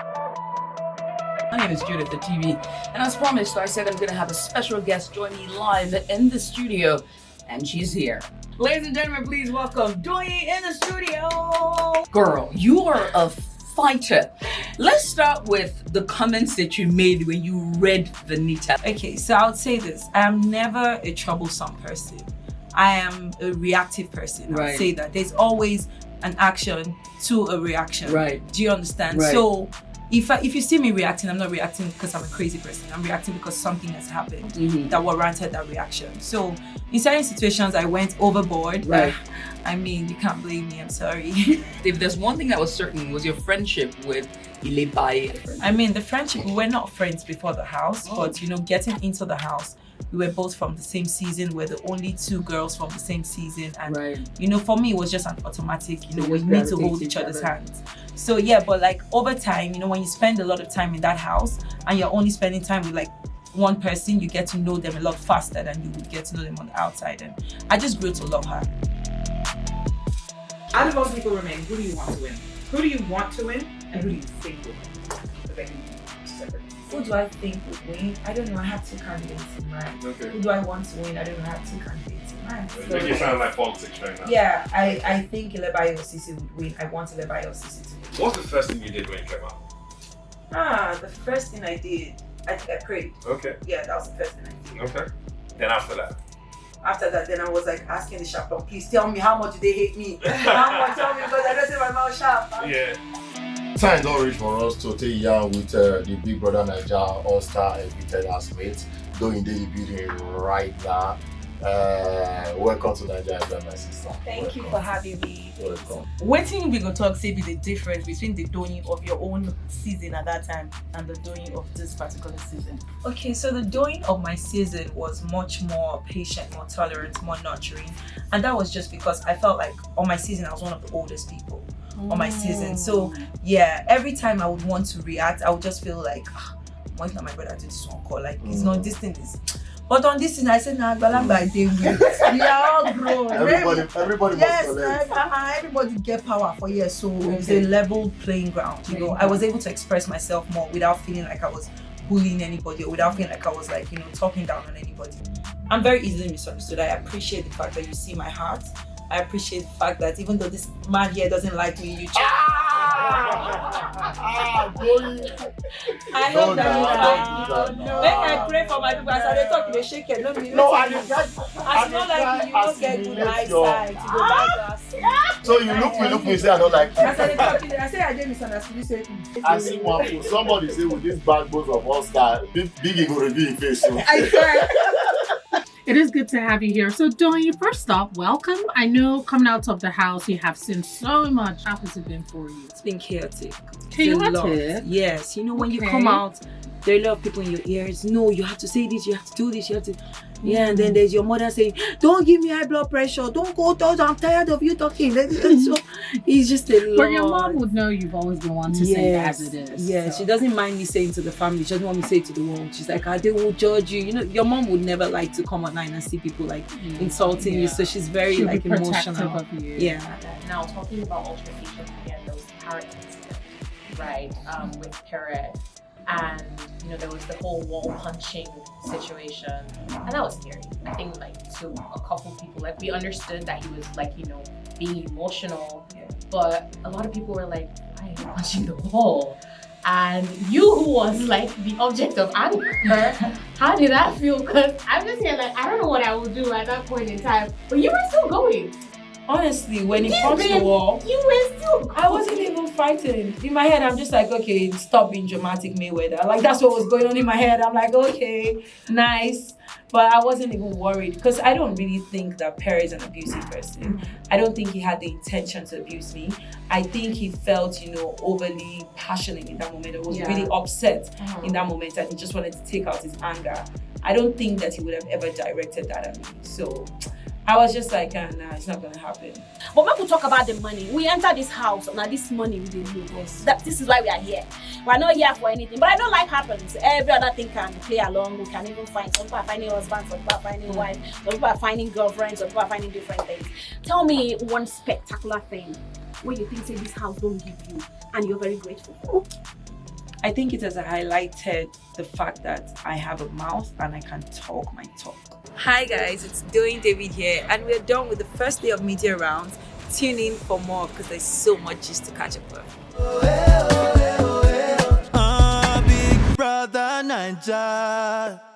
My name is Judith, the TV, and as promised, I said I'm going to have a special guest join me live in the studio, and she's here. Ladies and gentlemen, please welcome Doyin in the studio. Girl, you are a fighter. Let's start with the comments that you made when you read the Nita. Okay, so I would say this. I am never a troublesome person. I am a reactive person. I would say that. There's always an action to a reaction. Right. Do you understand? Right. So if you see me reacting, I'm not reacting because I'm a crazy person. I'm reacting because something has happened that warranted that reaction. So in certain situations, I went overboard. Right. I mean, you can't blame me. I'm sorry. If there's one thing that was certain, was your friendship with Ilebaye. I mean, the friendship, we were not friends before the house, but you know, getting into the house, we were both from the same season. We're the only two girls from the same season. And, you know, for me, it was just an automatic, you know, we need to hold each other's hands. So yeah, but like over time, you know, when you spend a lot of time in that house and you're only spending time with like one person, you get to know them a lot faster than you would get to know them on the outside. And I just grew to love her. Out of all the people remain, who do you want to win? Who do you want to win and who do you think will win? Who do I think would win? I don't know. I have two candidates in mind. Okay. Who do I want to win? I don't know. I have two candidates in mind. So make it sound like politics right now. Yeah, I think Ilebaye or Sisi would win. I want Ilebaye or Sisi to win. What's the first thing you did when you came out? The first thing I did, I think I prayed. Okay. Yeah, that was the first thing I did. Okay. Then after that? After that, then I was like asking the chaperone, please tell me how much do they hate me? How much? Tell me, because I don't say my mouth sharp. Yeah. Time don't reach for us to take young with the Big Brother Naija All-Star invited as mates. Doyin the building right now. Welcome to Naija, my sister. Thank you for having me. Welcome. What thing we go talk say be the difference between the Doyin of your own season at that time and the Doyin of this particular season? Okay, so the Doyin of my season was much more patient, more tolerant, more nurturing, and that was just because I felt like on my season I was one of the oldest people on my season. So yeah, every time I would want to react, I would just feel like, why is not my brother to this one call? Like it's not this thing is. But on this thing, I said, nah, we are all grown. Everybody yes, must collect. everybody get power for years. So it's a level playing ground. You know, I was able to express myself more without feeling like I was bullying anybody or without feeling like I was like, you know, talking down on anybody. I'm very easily misunderstood. I appreciate the fact that you see my heart. I appreciate the fact that even though this man here doesn't like me, you I hope that you know. When I pray for my people, as I talk, they shake it. No, I not like you don't get good eyesight. You go buy glasses. So you look me, say I don't like you. As I talk, I say I didn't misunderstood. You say I see one post. Somebody say with this bad boss of All-Star, Biggie go reveal his face. So. I swear. It is good to have you here. So Doyin, first off, welcome. I know coming out of the house, you have seen so much. How has it been for you? It's been chaotic. Chaotic? Yes. You know, when you come out, there are a lot of people in your ears. No, you have to say this, you have to do this, you have to... Yeah, and then there's your mother saying, don't give me high blood pressure. Don't go, I'm tired of you talking. So it's just a lot. But your mom would know you've always been one to say it as it is. Yeah, so. She doesn't mind me saying to the family. She doesn't want me to say it to the world. She's like, they will judge you. You know, your mom would never like to come online and see people like insulting you. So she's very She'll like be emotional. Of you. Yeah. Now talking about altercations again, there was the parrot incident, right? With Perez. And you know, there was the whole wall punching situation, and that was scary. I think like to a couple people, like we understood that he was like, you know, being emotional, but a lot of people were like, why are you punching the wall? And you, who was like the object of anger, how did that feel? Because I'm just here like, I don't know what I would do at that point in time, but you were still going. Honestly, when he punched the wall, you were still going. I wasn't even frightened. In my head, I'm just like, okay, stop being dramatic, Mayweather. Like, that's what was going on in my head. I'm like, okay, nice. But I wasn't even worried because I don't really think that Perez is an abusive person. I don't think he had the intention to abuse me. I think he felt, you know, overly passionate in that moment. He was really upset in that moment and he just wanted to take out his anger. I don't think that he would have ever directed that at me. So I was just like, nah, it's not gonna happen. But when we talk about the money, we enter this house, now this money we didn't lose. This is why we are here. We're not here for anything. But I know life happens. Every other thing can play along. We can even find, some people are finding husbands, some people are finding wives, some people are finding girlfriends, some people are finding different things. Tell me one spectacular thing where you think say this house don't give you and you're very grateful for. I think it has highlighted the fact that I have a mouth and I can talk my talk. Hi guys, it's Doyin David here, and we're done with the first day of media rounds. Tune in for more because there's so much just to catch up with. Big brother Naija.